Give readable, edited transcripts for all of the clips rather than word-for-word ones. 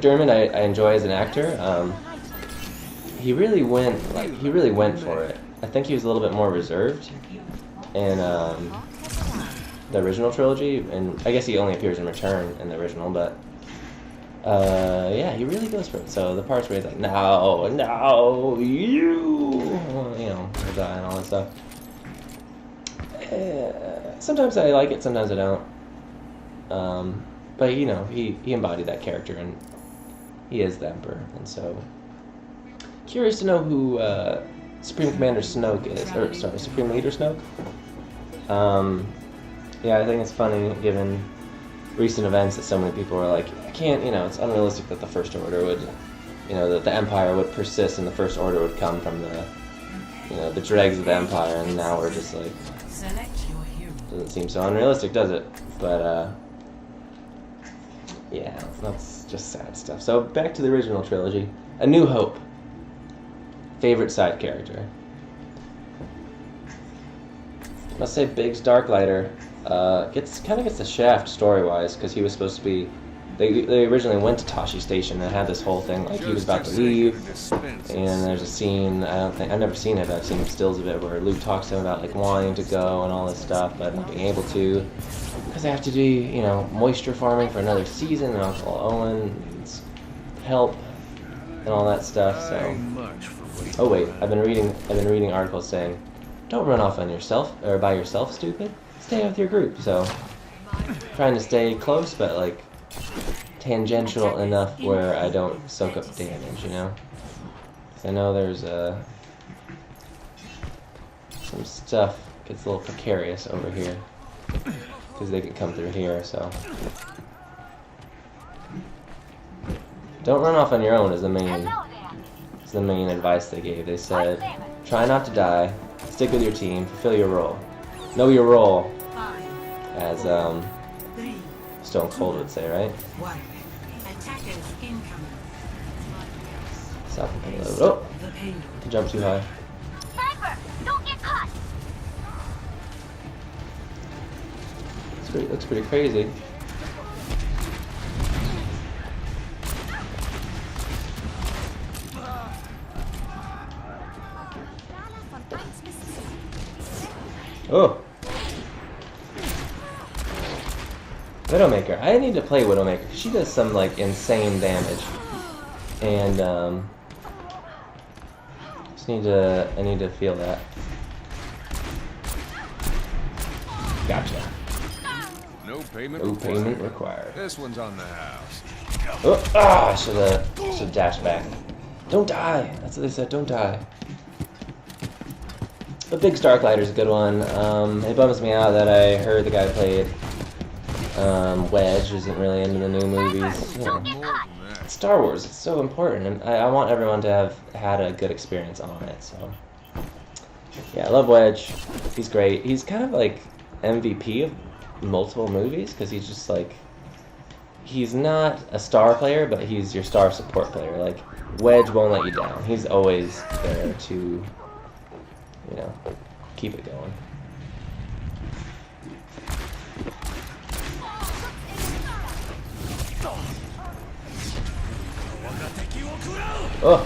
McDermott I enjoy as an actor. He really went for it. I think he was a little bit more reserved in the original trilogy, and I guess he only appears in Return in the original, but yeah, he really goes for it. So the parts where he's like, no, you know, die and all that stuff. Sometimes I like it, sometimes I don't. But you know, he embodied that character, and he is the Emperor, and so curious to know who Supreme Commander Snoke is, or sorry, Supreme Leader Snoke. Yeah, I think it's funny given recent events that so many people are like, I can't, you know, it's unrealistic that the First Order would, you know, that the Empire would persist and the First Order would come from the, you know, the dregs of the Empire, and now we're just like, doesn't seem so unrealistic, does it? But yeah, that's just sad stuff. So back to the original trilogy, A New Hope. Favorite side character. Must say Biggs Darklighter gets the shaft story-wise, because he was supposed to be. They originally went to Tashi Station and had this whole thing like he was about to leave, and there's a scene, I've never seen it, but I've seen stills of it where Luke talks to him about like wanting to go and all this stuff, but not being able to because they have to do, you know, moisture farming for another season, and Uncle Owen needs help and all that stuff. So, oh wait, I've been reading articles saying, don't run off on yourself or by yourself, stupid. Stay with your group. So, trying to stay close, but like tangential enough where I don't soak up damage, you know? Because I know there's some stuff gets a little precarious over here, because they can come through here, so. Don't run off on your own is the main advice they gave. They said, try not to die, stick with your team, fulfill your role. Know your role, as Stone Cold would say, right? Stop and payload. Oh! Jump too high. Don't get caught. Looks pretty crazy. Oh! Widowmaker. I need to play Widowmaker because she does some like insane damage, and I need to feel that. Gotcha. No payment required. This one's on the house. Oh, ah! I should have dashed back. Don't die. That's what they said. Don't die. But Biggs Darklighter's a good one. It bums me out that I heard the guy who played Wedge isn't really into the new movies. You know, it's Star Wars. It's so important, and I want everyone to have had a good experience on it. So, yeah, I love Wedge. He's great. He's kind of like MVP of multiple movies because he's just like, he's not a star player, but he's your star support player. Like, Wedge won't let you down. He's always there to, you know, keep it going. Oh!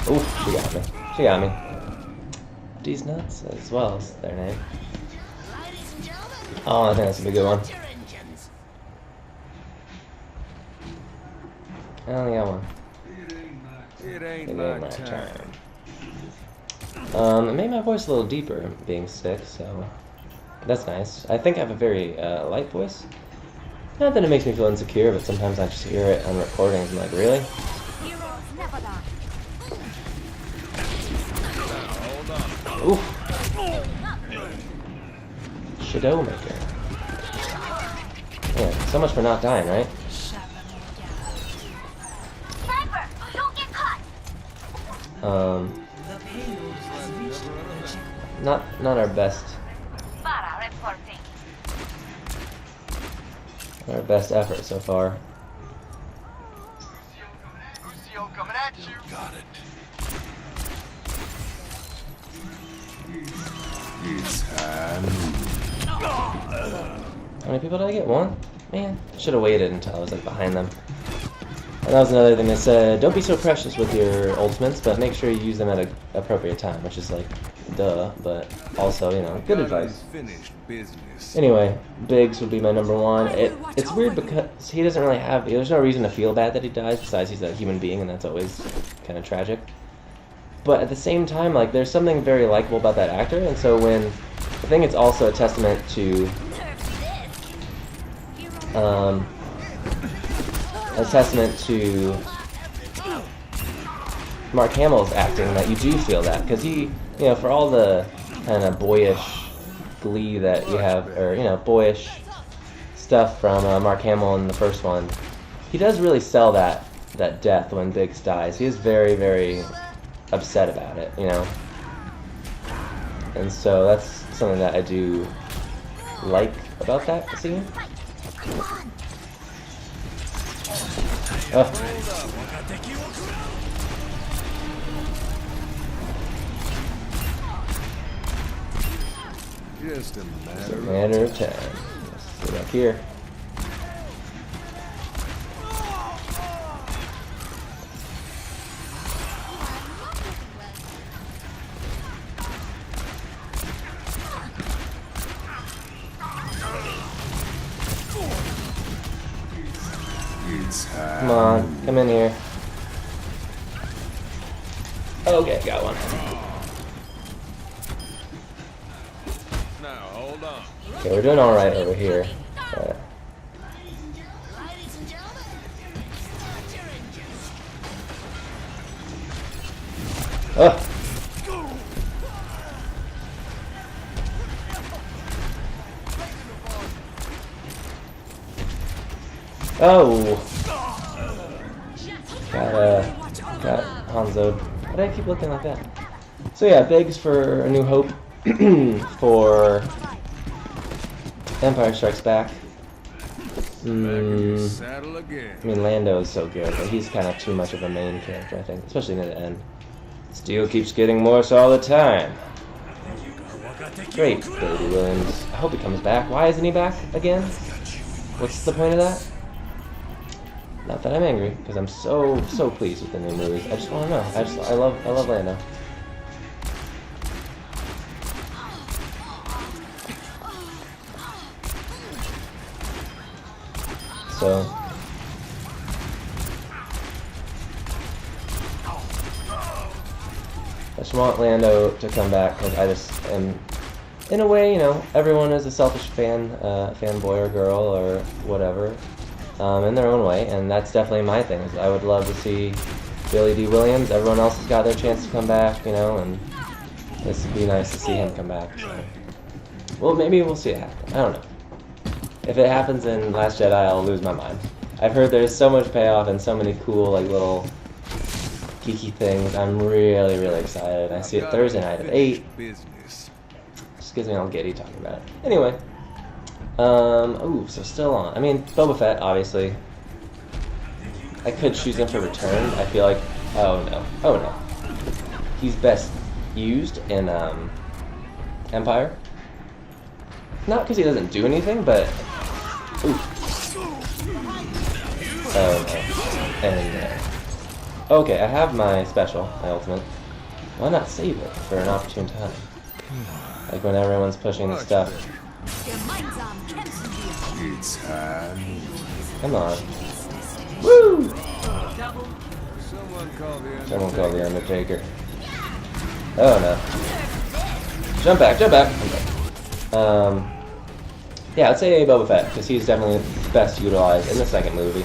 Oh, she got me. She got me. These nuts as well as their name. Oh, I think that's a good one. I only got one. It ain't my turn. It made my voice a little deeper being sick, so that's nice. I think I have a very light voice. Not that it makes me feel insecure, but sometimes I just hear it on recordings and I'm like, really? Oof. Shadowmaker. Yeah, so much for not dying, right? Not our best. Our best effort so far. Coming at you. Got it. It's time. How many people did I get? One? Man, I should have waited until I was like behind them. And that was another thing they said, don't be so precious with your ultimates, but make sure you use them at an appropriate time, which is like, duh, but also, you know, good advice. Anyway, Biggs would be my number one. It's weird because he doesn't really have, there's no reason to feel bad that he dies, besides he's a human being, and that's always kind of tragic. But at the same time, like, there's something very likable about that actor, and so when, I think it's also a testament to, Mark Hamill's acting, that you do feel that, because he, you know, for all the kind of boyish glee that you have, or, you know, boyish stuff from Mark Hamill in the first one, he does really sell that death when Biggs dies. He is very, very upset about it, you know, and so that's something that I do like about that scene. Oh. Just a matter of time. Let's go back here. Come on, come in here. Okay, got one. Now, hold on. Okay, we're doing alright over here. Oh! Oh! Got Hanzo'd. Why did I keep looking like that? So yeah, Biggs for A New Hope, for Empire Strikes Back. I mean, Lando is so good, but he's kind of too much of a main character, I think, especially near the end. Steel keeps getting worse all the time. Great, Billy D. Williams. I hope he comes back. Why isn't he back again? What's the point of that? Not that I'm angry, because I'm so pleased with the new movies. I just want to know. I love Lando. So I just want Lando to come back, because I just am, in a way, you know, everyone is a selfish fanboy or girl or whatever. In their own way, and that's definitely my thing. Is I would love to see Billy D. Williams. Everyone else has got their chance to come back, you know, and this would be nice to see him come back. So. Well, maybe we'll see it happen. I don't know. If it happens in Last Jedi, I'll lose my mind. I've heard there's so much payoff and so many cool, like, little geeky things. I'm really, really excited. I see it Thursday night at 8. Just gives me all giddy talking about it. Anyway. Ooh, so still on. I mean, Boba Fett, obviously. I could choose him for Return. I feel like, oh no. He's best used in, Empire. Not because he doesn't do anything, but, ooh. Oh no. And, okay, I have my special, my ultimate. Why not save it for an opportune time? Like when everyone's pushing the stuff. Come on. Woo! Someone call the Undertaker. Oh no. Jump back. Yeah, I'd say Boba Fett, because he's definitely best utilized in the second movie.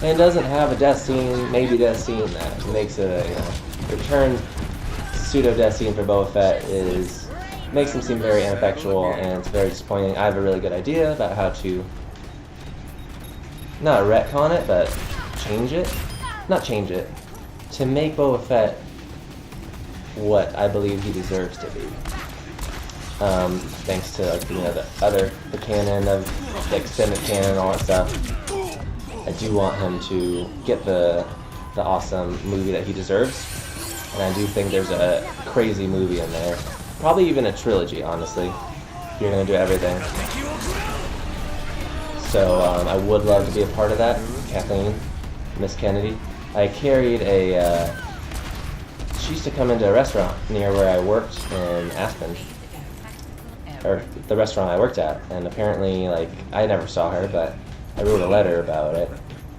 And doesn't have a death scene, maybe death scene, that makes it a, you know, return pseudo-death scene for Boba Fett makes him seem very ineffectual, and it's very disappointing. I have a really good idea about how to, not retcon it, but change it. Not change it. To make Boba Fett what I believe he deserves to be. Thanks to, like, you know, the canon of the extended canon and all that stuff. I do want him to get the awesome movie that he deserves. And I do think there's a crazy movie in there. Probably even a trilogy, honestly. If you're gonna do everything. So I would love to be a part of that. Kathleen, Miss Kennedy. I carried a. She used to come into a restaurant near where I worked in Aspen, or the restaurant I worked at, and apparently, like, I never saw her, but I wrote a letter about it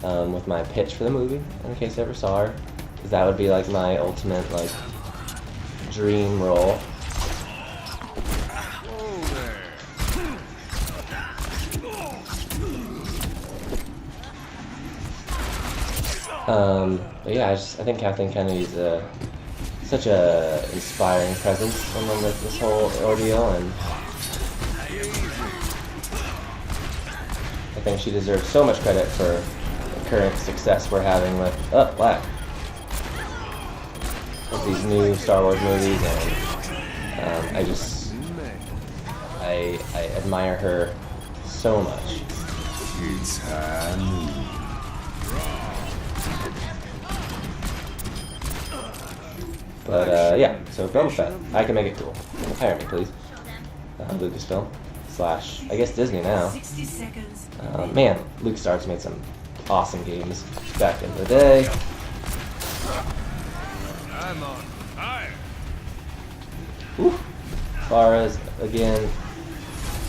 with my pitch for the movie in case I ever saw her, because that would be like my ultimate like dream role. But yeah, I think Kathleen Kennedy's such a inspiring presence in this whole ordeal, and I think she deserves so much credit for the current success we're having with Black. With these new Star Wars movies, and I admire her so much. But yeah, so Boba Fett, I can make it cool. Hire me, please. Lucasfilm / I guess Disney now. Man, LucasArts made some awesome games back in the day. I'm on fire. Farah's again.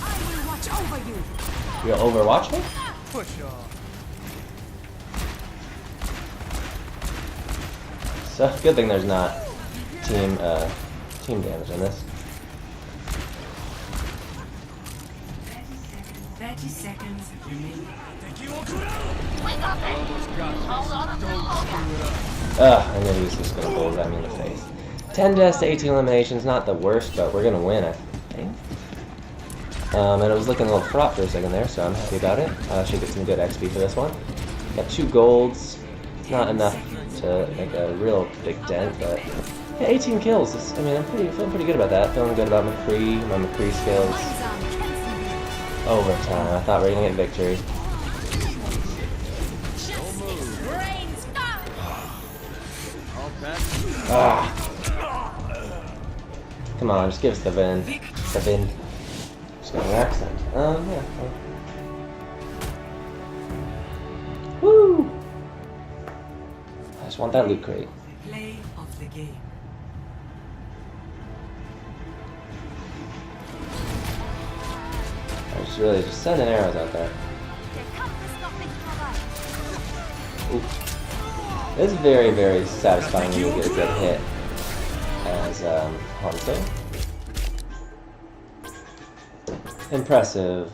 I will watch over you. You'll Overwatch me? Push off. So good thing there's not team damage in this. 30 seconds remaining. Wake up and hold on to the I knew he was just gonna bullseye me in the face. 10 deaths to 18 eliminations, not the worst, but we're gonna win, I think. And it was looking a little fraught for a second there, so I'm happy about it. Should get some good XP for this one. Got 2 golds. Not enough to make a real big dent, but yeah, 18 kills. I'm feeling pretty good about that. Feeling good about McCree, my McCree skills. Overtime. I thought we were gonna get victory. Ah. Come on, just give us the Vin. The Vin. Just got an accent. Yeah. Woo! I just want that loot crate. Play of the game. I was really just sending arrows out there. Ooh. It's very, very satisfying when you get a good hit as Hanzo. Impressive,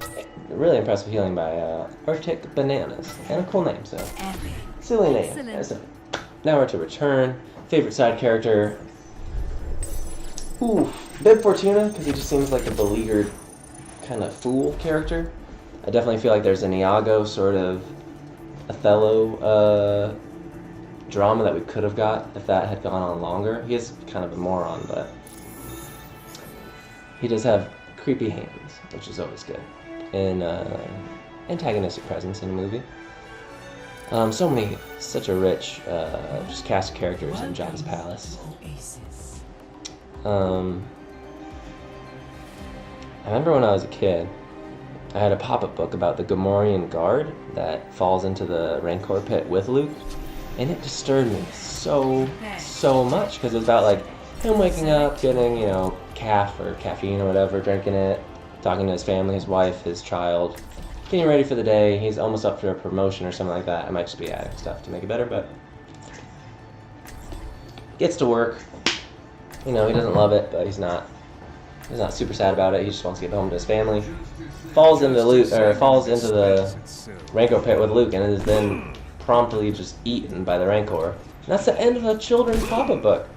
really impressive healing by Arctic Bananas, and a cool name, so silly name. Yeah, so now we're to return. Favorite side character. Ooh, Bib Fortuna, because he just seems like a beleaguered kind of fool character. I definitely feel like there's an Iago sort of Othello drama that we could have got if that had gone on longer. He is kind of a moron, but he does have creepy hands, which is always good in antagonistic presence in a movie. Such a rich just cast of characters in Jabba's palace. I remember when I was a kid, I had a pop-up book about the Gamorrean guard that falls into the Rancor pit with Luke, and it disturbed me so much because it was about like him waking up, getting, you know, caffeine or whatever, drinking it, talking to his family, his wife, his child, getting ready for the day. He's almost up for a promotion or something like that. I might just be adding stuff to make it better, but gets to work. You know, he doesn't love it, but he's not super sad about it. He just wants to get home to his family. Falls into the Rancor pit with Luke, and is then promptly just eaten by the Rancor. And that's the end of a children's pop-up book.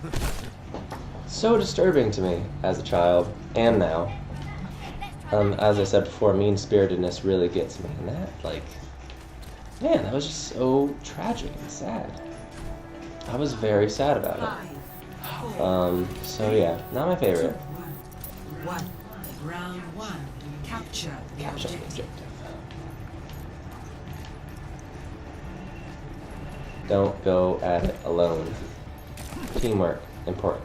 So disturbing to me as a child, and now. As I said before, mean-spiritedness really gets me. And that, like, man, that was just so tragic and sad. I was very sad about it. So yeah, not my favorite. Round 1. Capture the objective. Don't go at it alone. Teamwork, important.